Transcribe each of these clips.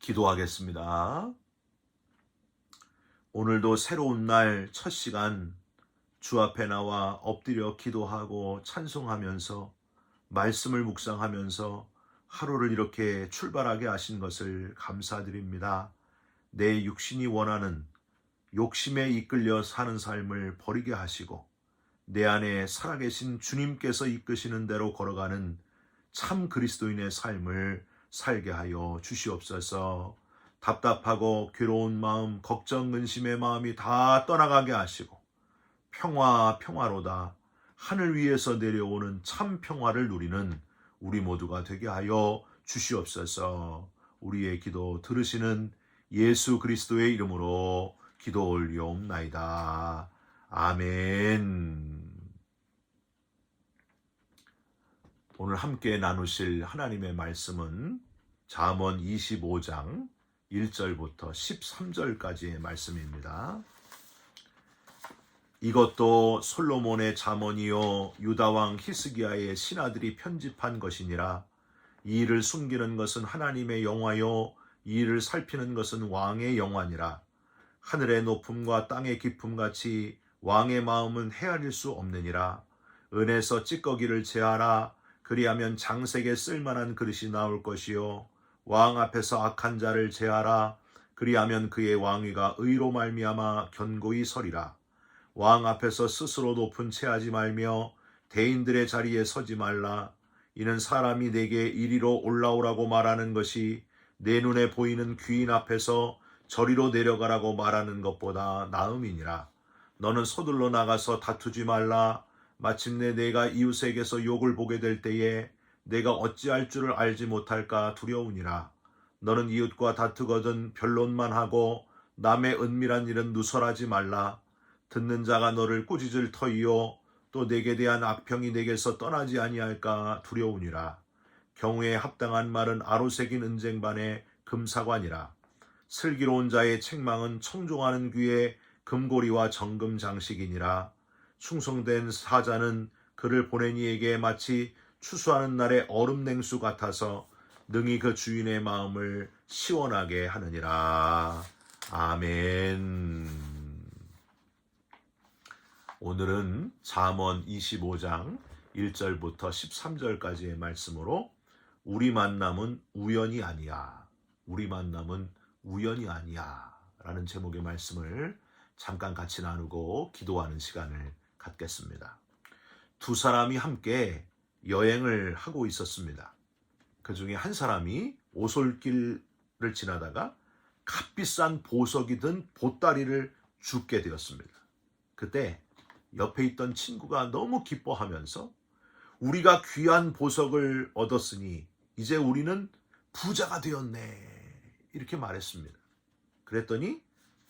기도하겠습니다. 오늘도 새로운 날 첫 시간 주 앞에 나와 엎드려 기도하고 찬송하면서 말씀을 묵상하면서 하루를 이렇게 출발하게 하신 것을 감사드립니다. 내 육신이 원하는 욕심에 이끌려 사는 삶을 버리게 하시고 내 안에 살아계신 주님께서 이끄시는 대로 걸어가는 참 그리스도인의 삶을 살게 하여 주시옵소서. 답답하고 괴로운 마음, 걱정, 근심의 마음이 다 떠나가게 하시고 평화로다 하늘 위에서 내려오는 참 평화를 누리는 우리 모두가 되게 하여 주시옵소서. 우리의 기도 들으시는 예수 그리스도의 이름으로 기도 올리옵나이다. 아멘. 오늘 함께 나누실 하나님의 말씀은 잠언 25장 1절부터 13절까지의 말씀입니다. 이것도 솔로몬의 잠언이요 유다왕 히스기야의 신하들이 편집한 것이니라. 이 일을 숨기는 것은 하나님의 영화요 이 일을 살피는 것은 왕의 영화니라. 하늘의 높음과 땅의 깊음같이 왕의 마음은 헤아릴 수 없느니라. 은에서 찌꺼기를 제하라. 그리하면 장색에 쓸만한 그릇이 나올 것이요 왕 앞에서 악한 자를 제하라. 그리하면 그의 왕위가 의로 말미암아 견고히 서리라. 왕 앞에서 스스로 높은 체하지 말며 대인들의 자리에 서지 말라. 이는 사람이 내게 이리로 올라오라고 말하는 것이 내 눈에 보이는 귀인 앞에서 저리로 내려가라고 말하는 것보다 나음이니라. 너는 서둘러 나가서 다투지 말라. 마침내 내가 이웃에게서 욕을 보게 될 때에 내가 어찌할 줄을 알지 못할까 두려우니라. 너는 이웃과 다투거든 변론만 하고 남의 은밀한 일은 누설하지 말라. 듣는 자가 너를 꾸짖을 터이요 또 내게 대한 악평이 내게서 떠나지 아니할까 두려우니라. 경우에 합당한 말은 아로새긴 은쟁반의 금사관이라. 슬기로운 자의 책망은 청종하는 귀에 금고리와 정금 장식이니라. 충성된 사자는 그를 보낸 이에게 마치 추수하는 날의 얼음 냉수 같아서 능히 그 주인의 마음을 시원하게 하느니라. 아멘. 오늘은 잠언 25장 1절부터 13절까지의 말씀으로 우리 만남은 우연이 아니야. 우리 만남은 우연이 아니야. 라는 제목의 말씀을 잠깐 같이 나누고 기도하는 시간을 갖겠습니다. 두 사람이 함께 여행을 하고 있었습니다. 그 중에 한 사람이 오솔길을 지나다가 값비싼 보석이 든 보따리를 줍게 되었습니다. 그때 옆에 있던 친구가 너무 기뻐하면서 우리가 귀한 보석을 얻었으니 이제 우리는 부자가 되었네. 이렇게 말했습니다. 그랬더니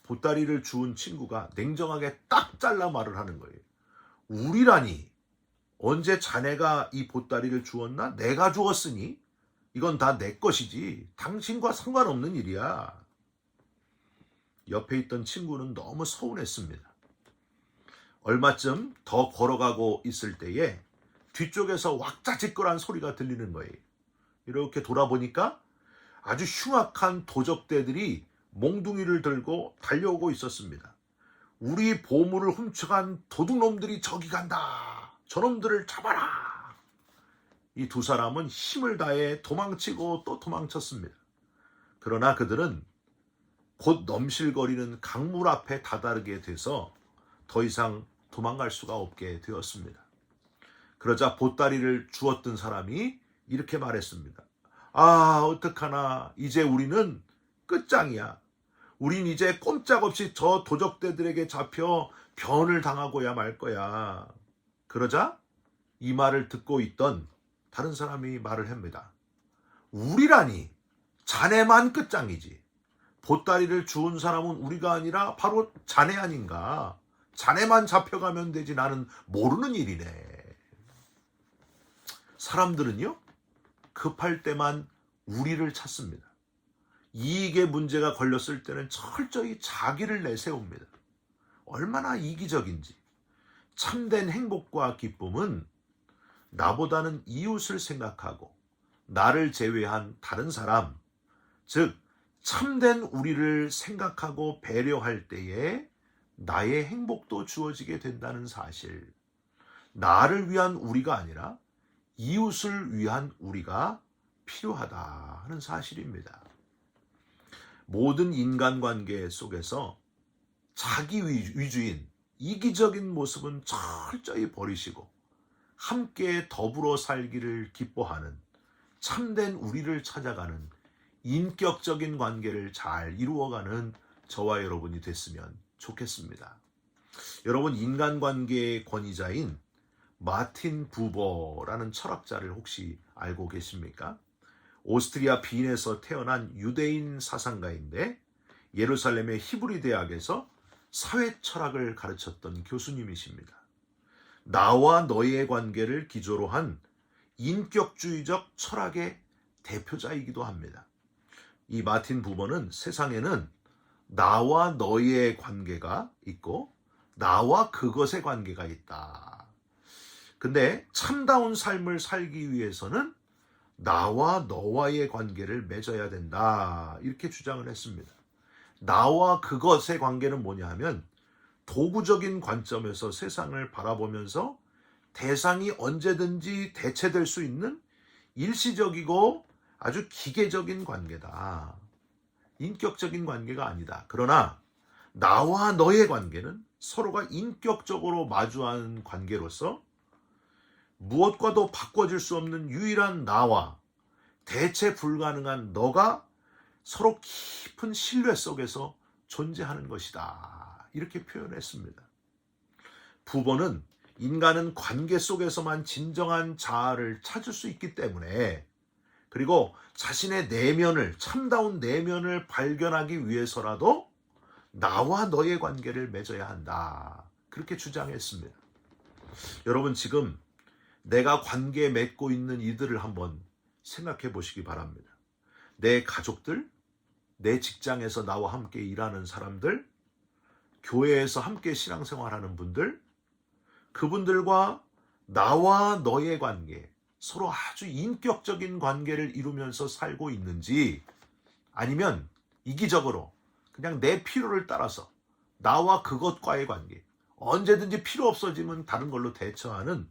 보따리를 주운 친구가 냉정하게 딱 잘라 말을 하는 거예요. 우리라니 언제 자네가 이 보따리를 주었나? 내가 주었으니 이건 다 내 것이지 당신과 상관없는 일이야. 옆에 있던 친구는 너무 서운했습니다. 얼마쯤 더 걸어가고 있을 때에 뒤쪽에서 왁자지껄한 소리가 들리는 거예요. 이렇게 돌아보니까 아주 흉악한 도적대들이 몽둥이를 들고 달려오고 있었습니다. 우리 보물을 훔쳐간 도둑놈들이 저기 간다. 저놈들을 잡아라. 이 두 사람은 힘을 다해 도망치고 또 도망쳤습니다. 그러나 그들은 곧 넘실거리는 강물 앞에 다다르게 돼서 더 이상 도망갈 수가 없게 되었습니다. 그러자 보따리를 주었던 사람이 이렇게 말했습니다. 아, 어떡하나. 이제 우리는 끝장이야. 우린 이제 꼼짝없이 저 도적대들에게 잡혀 변을 당하고야 말 거야. 그러자 이 말을 듣고 있던 다른 사람이 말을 합니다. 우리라니 자네만 끝장이지. 보따리를 주운 사람은 우리가 아니라 바로 자네 아닌가. 자네만 잡혀가면 되지 나는 모르는 일이네. 사람들은요 급할 때만 우리를 찾습니다. 이익의 문제가 걸렸을 때는 철저히 자기를 내세웁니다. 얼마나 이기적인지. 참된 행복과 기쁨은 나보다는 이웃을 생각하고 나를 제외한 다른 사람, 즉 참된 우리를 생각하고 배려할 때에 나의 행복도 주어지게 된다는 사실. 나를 위한 우리가 아니라 이웃을 위한 우리가 필요하다 하는 사실입니다. 모든 인간관계 속에서 자기 위주인 이기적인 모습은 철저히 버리시고 함께 더불어 살기를 기뻐하는 참된 우리를 찾아가는 인격적인 관계를 잘 이루어가는 저와 여러분이 됐으면 좋겠습니다. 여러분, 인간관계의 권위자인 마틴 부버라는 철학자를 혹시 알고 계십니까? 오스트리아 빈에서 태어난 유대인 사상가인데 예루살렘의 히브리 대학에서 사회 철학을 가르쳤던 교수님이십니다. 나와 너의 관계를 기조로 한 인격주의적 철학의 대표자이기도 합니다. 이 마틴 부버는 세상에는 나와 너의 관계가 있고 나와 그것의 관계가 있다. 근데 참다운 삶을 살기 위해서는 나와 너와의 관계를 맺어야 된다. 이렇게 주장을 했습니다. 나와 그것의 관계는 뭐냐 하면 도구적인 관점에서 세상을 바라보면서 대상이 언제든지 대체될 수 있는 일시적이고 아주 기계적인 관계다. 인격적인 관계가 아니다. 그러나 나와 너의 관계는 서로가 인격적으로 마주하는 관계로서 무엇과도 바꿔질 수 없는 유일한 나와 대체 불가능한 너가 서로 깊은 신뢰 속에서 존재하는 것이다. 이렇게 표현했습니다. 부버는 인간은 관계 속에서만 진정한 자아를 찾을 수 있기 때문에, 그리고 자신의 내면을, 참다운 내면을 발견하기 위해서라도 나와 너의 관계를 맺어야 한다. 그렇게 주장했습니다. 여러분, 지금 내가 관계 맺고 있는 이들을 한번 생각해 보시기 바랍니다. 내 가족들, 내 직장에서 나와 함께 일하는 사람들, 교회에서 함께 신앙생활하는 분들, 그분들과 나와 너의 관계, 서로 아주 인격적인 관계를 이루면서 살고 있는지, 아니면 이기적으로 그냥 내 필요를 따라서 나와 그것과의 관계, 언제든지 필요 없어지면 다른 걸로 대처하는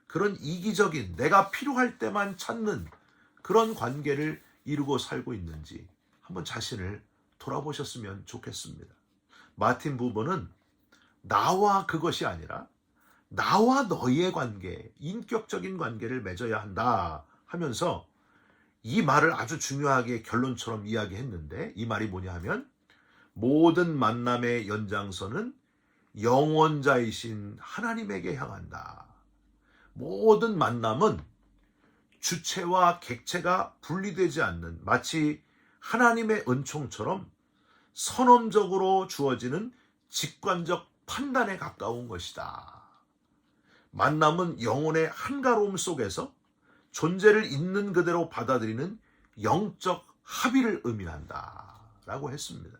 그런 이기적인, 내가 필요할 때만 찾는 그런 관계를 이루고 살고 있는지 한번 자신을 돌아보셨으면 좋겠습니다. 마틴 부버는 나와 그것이 아니라 나와 너의 관계, 인격적인 관계를 맺어야 한다 하면서 이 말을 아주 중요하게 결론처럼 이야기했는데, 이 말이 뭐냐 하면 모든 만남의 연장선은 영원자이신 하나님에게 향한다. 모든 만남은 주체와 객체가 분리되지 않는 마치 하나님의 은총처럼 선언적으로 주어지는 직관적 판단에 가까운 것이다. 만남은 영혼의 한가로움 속에서 존재를 있는 그대로 받아들이는 영적 합의를 의미한다 라고 했습니다.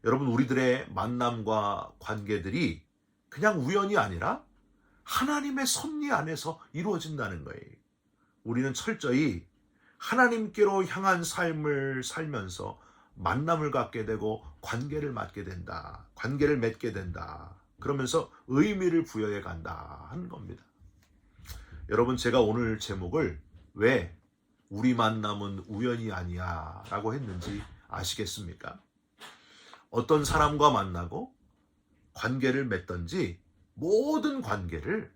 여러분, 우리들의 만남과 관계들이 그냥 우연이 아니라 하나님의 섭리 안에서 이루어진다는 거예요. 우리는 철저히 하나님께로 향한 삶을 살면서 만남을 갖게 되고 관계를 맺게 된다. 그러면서 의미를 부여해 간다 하는 겁니다. 여러분, 제가 오늘 제목을 왜 우리 만남은 우연이 아니야 라고 했는지 아시겠습니까? 어떤 사람과 만나고 관계를 맺든지 모든 관계를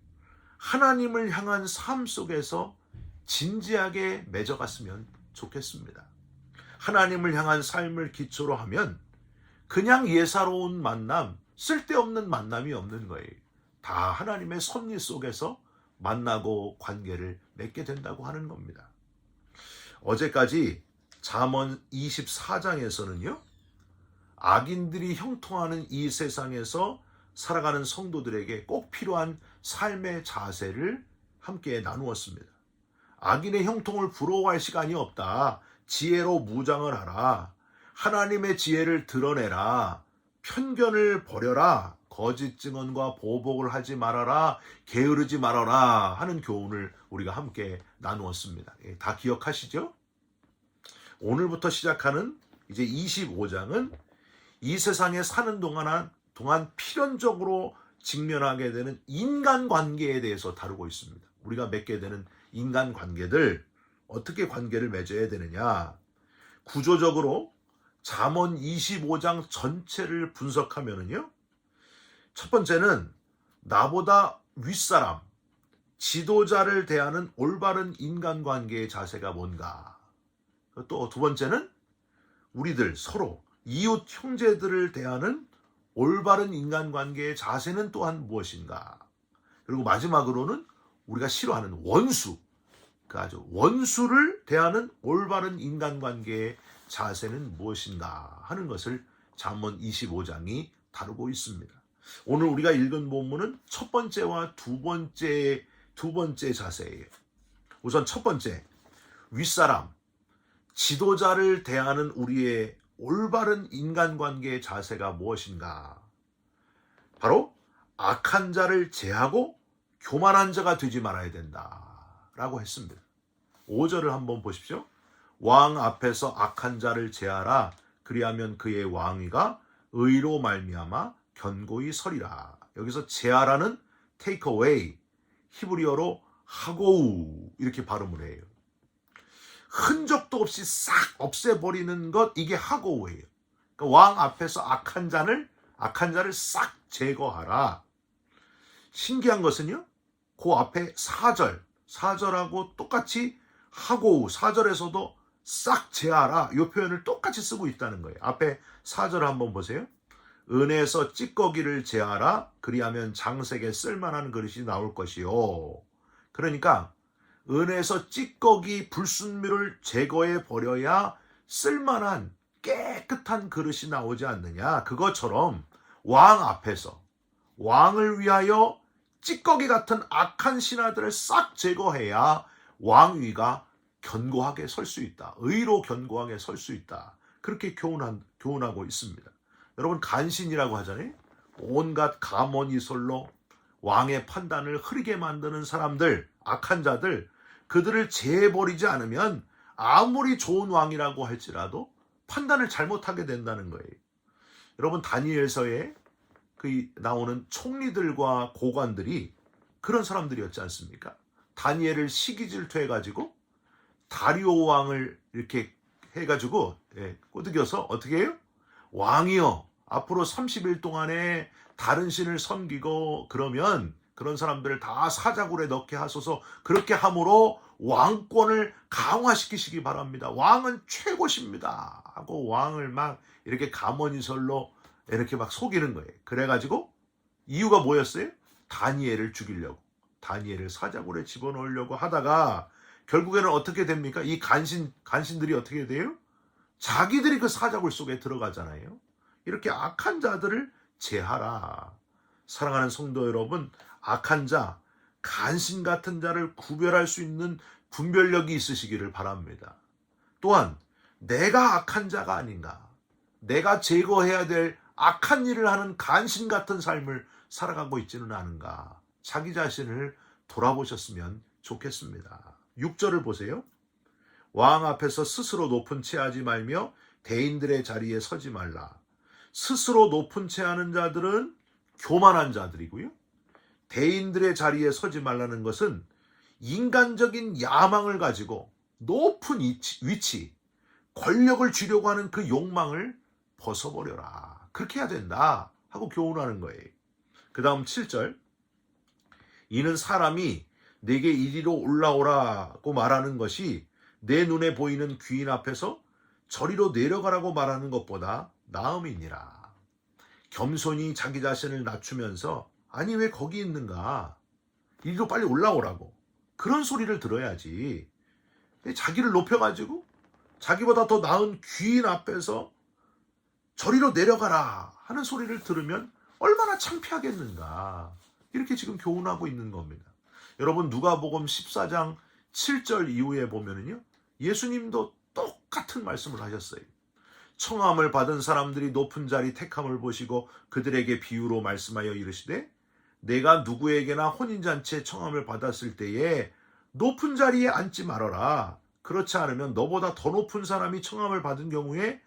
하나님을 향한 삶 속에서 진지하게 맺어갔으면 좋겠습니다. 하나님을 향한 삶을 기초로 하면 그냥 예사로운 만남, 쓸데없는 만남이 없는 거예요. 다 하나님의 섭리 속에서 만나고 관계를 맺게 된다고 하는 겁니다. 어제까지 잠언 24장에서는요, 악인들이 형통하는 이 세상에서 살아가는 성도들에게 꼭 필요한 삶의 자세를 함께 나누었습니다. 악인의 형통을 부러워할 시간이 없다. 지혜로 무장을 하라. 하나님의 지혜를 드러내라. 편견을 버려라. 거짓 증언과 보복을 하지 말아라. 게으르지 말아라 하는 교훈을 우리가 함께 나누었습니다. 다 기억하시죠? 오늘부터 시작하는 이제 25장은 이 세상에 사는 동안 필연적으로 직면하게 되는 인간관계에 대해서 다루고 있습니다. 우리가 맺게 되는 인간관계들, 어떻게 관계를 맺어야 되느냐. 구조적으로 잠언 25장 전체를 분석하면은요, 첫 번째는 나보다 윗사람, 지도자를 대하는 올바른 인간관계의 자세가 뭔가. 또 두 번째는 우리들 서로 이웃 형제들을 대하는 올바른 인간관계의 자세는 또한 무엇인가. 그리고 마지막으로는 우리가 싫어하는 원수, 그 아주 원수를 대하는 올바른 인간관계의 자세는 무엇인가 하는 것을 잠언 25장이 다루고 있습니다. 오늘 우리가 읽은 본문은 첫 번째와 두 번째 자세예요. 우선 첫 번째, 윗사람, 지도자를 대하는 우리의 올바른 인간관계의 자세가 무엇인가? 바로 악한 자를 제하고 교만한 자가 되지 말아야 된다라고 했습니다. 5절을 한번 보십시오. 왕 앞에서 악한 자를 제하라. 그리하면 그의 왕위가 의로 말미암아 견고히 서리라. 여기서 제하라는 take away, 히브리어로 하고우 이렇게 발음을 해요. 흔적도 없이 싹 없애버리는 것, 이게 하고우예요. 그러니까 왕 앞에서 악한 자를 싹 제거하라. 신기한 것은요, 그 앞에 4절하고 똑같이 하고우, 4절에서도 싹 제하라, 이 표현을 똑같이 쓰고 있다는 거예요. 앞에 4절 한번 보세요. 은에서 찌꺼기를 제하라. 그리하면 장색에 쓸만한 그릇이 나올 것이요. 그러니까 은에서 찌꺼기 불순물을 제거해 버려야 쓸만한 깨끗한 그릇이 나오지 않느냐. 그것처럼 왕 앞에서 왕을 위하여 찌꺼기 같은 악한 신하들을 싹 제거해야 왕위가 견고하게 설 수 있다. 의로 견고하게 설 수 있다. 그렇게 교훈하고 있습니다. 여러분, 간신이라고 하잖아요. 온갖 가모니솔로 왕의 판단을 흐리게 만드는 사람들, 악한 자들, 그들을 제해버리지 않으면 아무리 좋은 왕이라고 할지라도 판단을 잘못하게 된다는 거예요. 여러분, 다니엘서에 나오는 총리들과 고관들이 그런 사람들이었지 않습니까? 다니엘을 시기질투해가지고 다리오 왕을 이렇게 해가지고 꼬드겨서 어떻게 해요? 왕이여, 앞으로 30일 동안에 다른 신을 섬기고 그러면 그런 사람들을 다 사자굴에 넣게 하소서. 그렇게 함으로 왕권을 강화시키시기 바랍니다. 왕은 최고십니다 하고 왕을 막 이렇게 가모니설로 이렇게 막 속이는 거예요. 그래가지고 이유가 뭐였어요? 다니엘을 죽이려고, 다니엘을 사자굴에 집어넣으려고 하다가 결국에는 어떻게 됩니까? 이 간신들이 어떻게 돼요? 자기들이 그 사자굴 속에 들어가잖아요. 이렇게 악한 자들을 제하라. 사랑하는 성도 여러분, 악한 자, 간신 같은 자를 구별할 수 있는 분별력이 있으시기를 바랍니다. 또한 내가 악한 자가 아닌가, 내가 제거해야 될 악한 일을 하는 간신 같은 삶을 살아가고 있지는 않은가, 자기 자신을 돌아보셨으면 좋겠습니다. 6절을 보세요. 왕 앞에서 스스로 높은 채 하지 말며 대인들의 자리에 서지 말라. 스스로 높은 채 하는 자들은 교만한 자들이고요. 대인들의 자리에 서지 말라는 것은 인간적인 야망을 가지고 높은 위치, 권력을 쥐려고 하는 그 욕망을 벗어버려라. 그렇게 해야 된다 하고 교훈하는 거예요. 그 다음 7절. 이는 사람이 내게 이리로 올라오라고 말하는 것이 내 눈에 보이는 귀인 앞에서 저리로 내려가라고 말하는 것보다 나음이니라. 겸손히 자기 자신을 낮추면서 아니 왜 거기 있는가, 이리로 빨리 올라오라고, 그런 소리를 들어야지. 자기를 높여가지고 자기보다 더 나은 귀인 앞에서 저리로 내려가라 하는 소리를 들으면 얼마나 창피하겠는가. 이렇게 지금 교훈하고 있는 겁니다. 여러분, 누가복음 14장 7절 이후에 보면은요, 예수님도 똑같은 말씀을 하셨어요. 청함을 받은 사람들이 높은 자리 택함을 보시고 그들에게 비유로 말씀하여 이르시되, 내가 누구에게나 혼인잔치에 청함을 받았을 때에 높은 자리에 앉지 말아라. 그렇지 않으면 너보다 더 높은 사람이 청함을 받은 경우에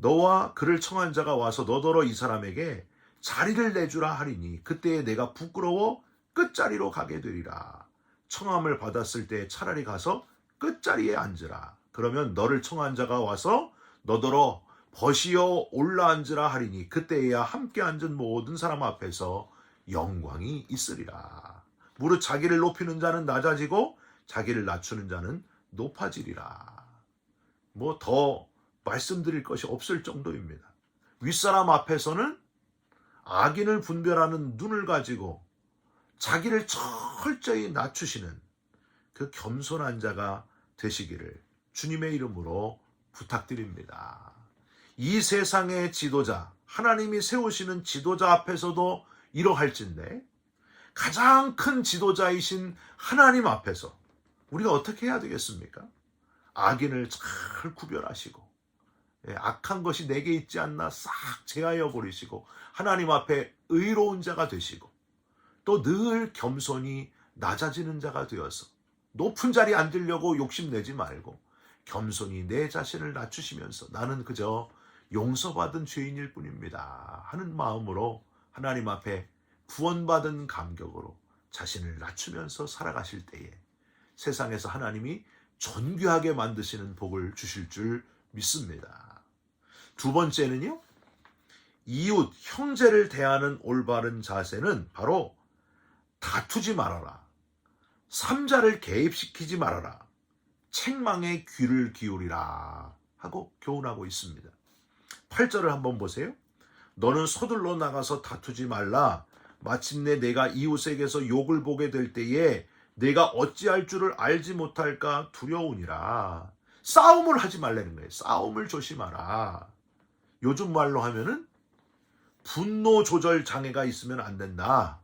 너와 그를 청한 자가 와서 너더러 이 사람에게 자리를 내주라 하리니 그때에 내가 부끄러워 끝자리로 가게 되리라. 청함을 받았을 때 차라리 가서 끝자리에 앉으라. 그러면 너를 청한 자가 와서 너더러 벗이어 올라앉으라 하리니 그때에야 함께 앉은 모든 사람 앞에서 영광이 있으리라. 무릇 자기를 높이는 자는 낮아지고 자기를 낮추는 자는 높아지리라. 뭐 더 말씀드릴 것이 없을 정도입니다. 윗사람 앞에서는 악인을 분별하는 눈을 가지고 자기를 철저히 낮추시는 그 겸손한 자가 되시기를 주님의 이름으로 부탁드립니다. 이 세상의 지도자, 하나님이 세우시는 지도자 앞에서도 이러할진대 가장 큰 지도자이신 하나님 앞에서 우리가 어떻게 해야 되겠습니까? 악인을 잘 구별하시고 악한 것이 내게 있지 않나 싹 제하여 버리시고 하나님 앞에 의로운 자가 되시고 또 늘 겸손히 낮아지는 자가 되어서 높은 자리에 앉으려고 욕심내지 말고 겸손히 내 자신을 낮추시면서 나는 그저 용서받은 죄인일 뿐입니다 하는 마음으로 하나님 앞에 구원받은 감격으로 자신을 낮추면서 살아가실 때에 세상에서 하나님이 존귀하게 만드시는 복을 주실 줄 믿습니다. 두 번째는요, 이웃, 형제를 대하는 올바른 자세는 바로 다투지 말아라, 삼자를 개입시키지 말아라, 책망에 귀를 기울이라 하고 교훈하고 있습니다. 8절을 한번 보세요. 너는 서둘러 나가서 다투지 말라. 마침내 내가 이웃에게서 욕을 보게 될 때에 내가 어찌할 줄을 알지 못할까 두려우니라. 싸움을 하지 말라는 거예요. 싸움을 조심하라. 요즘 말로 하면은 분노 조절 장애가 있으면 안 된다.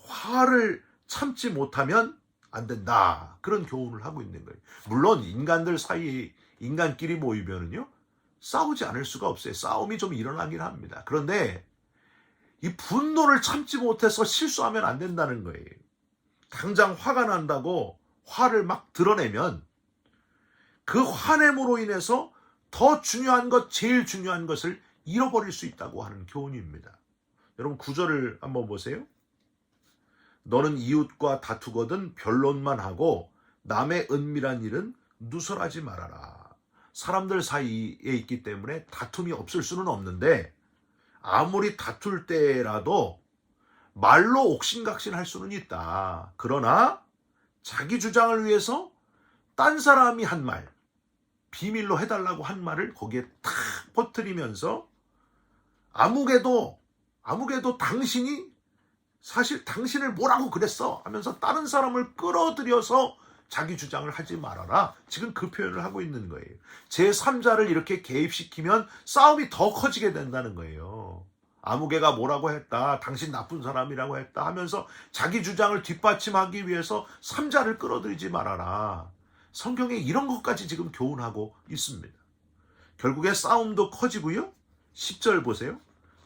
화를 참지 못하면 안 된다. 그런 교훈을 하고 있는 거예요. 물론 인간들 사이 인간끼리 모이면은요 싸우지 않을 수가 없어요. 싸움이 좀 일어나긴 합니다. 그런데 이 분노를 참지 못해서 실수하면 안 된다는 거예요. 당장 화가 난다고 화를 막 드러내면 그 화냄으로 인해서 더 중요한 것, 제일 중요한 것을 잃어버릴 수 있다고 하는 교훈입니다. 여러분 9절을 한번 보세요. 너는 이웃과 다투거든 변론만 하고 남의 은밀한 일은 누설하지 말아라. 사람들 사이에 있기 때문에 다툼이 없을 수는 없는데 아무리 다툴 때라도 말로 옥신각신할 수는 있다. 그러나 자기 주장을 위해서 딴 사람이 한 말, 비밀로 해달라고 한 말을 거기에 탁 퍼뜨리면서 아무개도 당신이 사실 당신을 뭐라고 그랬어 하면서 다른 사람을 끌어들여서 자기 주장을 하지 말아라. 지금 그 표현을 하고 있는 거예요. 제3자를 이렇게 개입시키면 싸움이 더 커지게 된다는 거예요. 아무개가 뭐라고 했다, 당신 나쁜 사람이라고 했다 하면서 자기 주장을 뒷받침하기 위해서 3자를 끌어들이지 말아라. 성경에 이런 것까지 지금 교훈하고 있습니다. 결국에 싸움도 커지고요. 10절 보세요.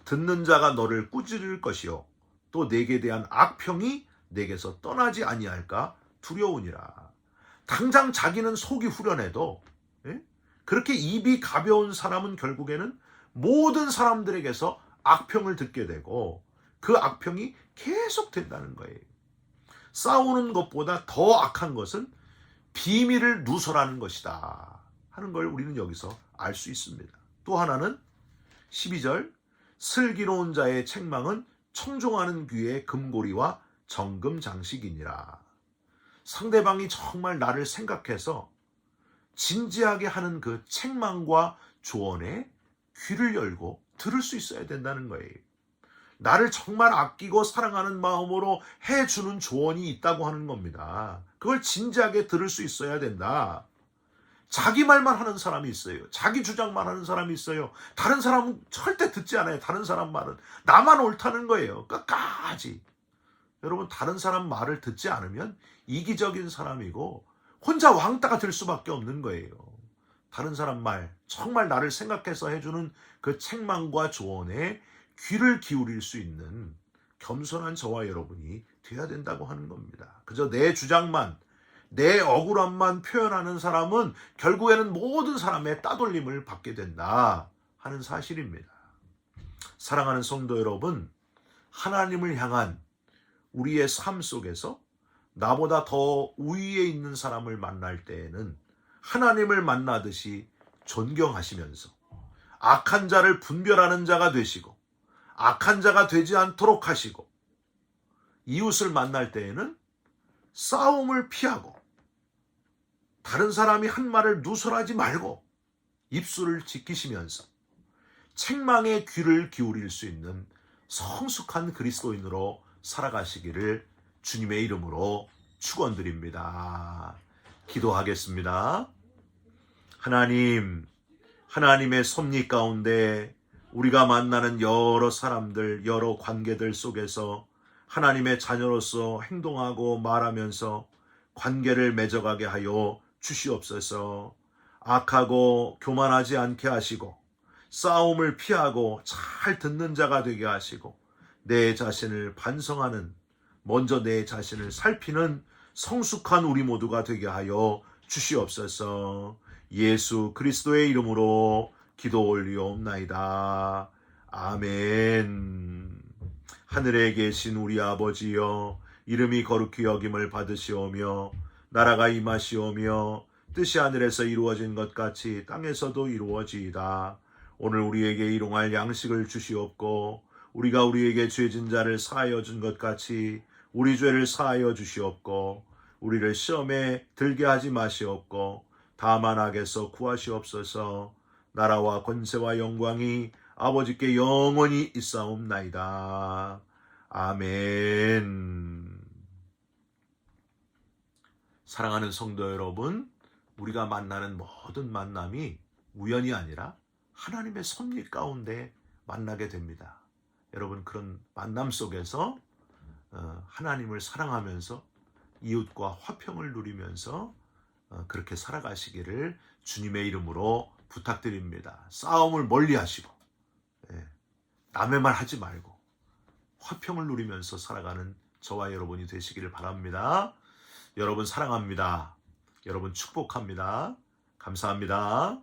듣는 자가 너를 꾸짖을 것이요 또 내게 대한 악평이 내게서 떠나지 아니할까 두려우니라. 당장 자기는 속이 후련해도 그렇게 입이 가벼운 사람은 결국에는 모든 사람들에게서 악평을 듣게 되고 그 악평이 계속 된다는 거예요. 싸우는 것보다 더 악한 것은 비밀을 누설하는 것이다 하는 걸 우리는 여기서 알 수 있습니다. 또 하나는 12절 슬기로운 자의 책망은 청종하는 귀의 금고리와 정금 장식이니라. 상대방이 정말 나를 생각해서 진지하게 하는 그 책망과 조언에 귀를 열고 들을 수 있어야 된다는 거예요. 나를 정말 아끼고 사랑하는 마음으로 해주는 조언이 있다고 하는 겁니다. 그걸 진지하게 들을 수 있어야 된다. 자기 말만 하는 사람이 있어요. 자기 주장만 하는 사람이 있어요. 다른 사람은 절대 듣지 않아요. 다른 사람 말은 나만 옳다는 거예요. 끝까지. 여러분 다른 사람 말을 듣지 않으면 이기적인 사람이고 혼자 왕따가 될 수밖에 없는 거예요. 다른 사람 말, 정말 나를 생각해서 해주는 그 책망과 조언에 귀를 기울일 수 있는 겸손한 저와 여러분이 돼야 된다고 하는 겁니다. 그저 내 주장만, 내 억울함만 표현하는 사람은 결국에는 모든 사람의 따돌림을 받게 된다 하는 사실입니다. 사랑하는 성도 여러분, 하나님을 향한 우리의 삶 속에서 나보다 더 우위에 있는 사람을 만날 때에는 하나님을 만나듯이 존경하시면서 악한 자를 분별하는 자가 되시고 악한 자가 되지 않도록 하시고, 이웃을 만날 때에는 싸움을 피하고 다른 사람이 한 말을 누설하지 말고 입술을 지키시면서 책망의 귀를 기울일 수 있는 성숙한 그리스도인으로 살아가시기를 주님의 이름으로 축원드립니다. 기도하겠습니다. 하나님, 하나님의 섭리 가운데 우리가 만나는 여러 사람들, 여러 관계들 속에서 하나님의 자녀로서 행동하고 말하면서 관계를 맺어가게 하여 주시옵소서. 악하고 교만하지 않게 하시고 싸움을 피하고 잘 듣는 자가 되게 하시고 내 자신을 반성하는, 먼저 내 자신을 살피는 성숙한 우리 모두가 되게 하여 주시옵소서. 예수 그리스도의 이름으로 기도 올리옵나이다. 아멘. 하늘에 계신 우리 아버지여, 이름이 거룩히 여김을 받으시오며 나라가 임하시오며 뜻이 하늘에서 이루어진 것 같이 땅에서도 이루어지이다. 오늘 우리에게 일용할 양식을 주시옵고 우리가 우리에게 죄진 자를 사하여 준 것 같이 우리 죄를 사하여 주시옵고 우리를 시험에 들게 하지 마시옵고 다만 악에서 구하시옵소서. 나라와 권세와 영광이 아버지께 영원히 있사옵나이다. 아멘. 사랑하는 성도 여러분, 우리가 만나는 모든 만남이 우연이 아니라 하나님의 섭리 가운데 만나게 됩니다. 여러분, 그런 만남 속에서 하나님을 사랑하면서 이웃과 화평을 누리면서 그렇게 살아가시기를 주님의 이름으로 부탁드립니다. 싸움을 멀리 하시고 남의 말 하지 말고 화평을 누리면서 살아가는 저와 여러분이 되시기를 바랍니다. 여러분 사랑합니다. 여러분 축복합니다. 감사합니다.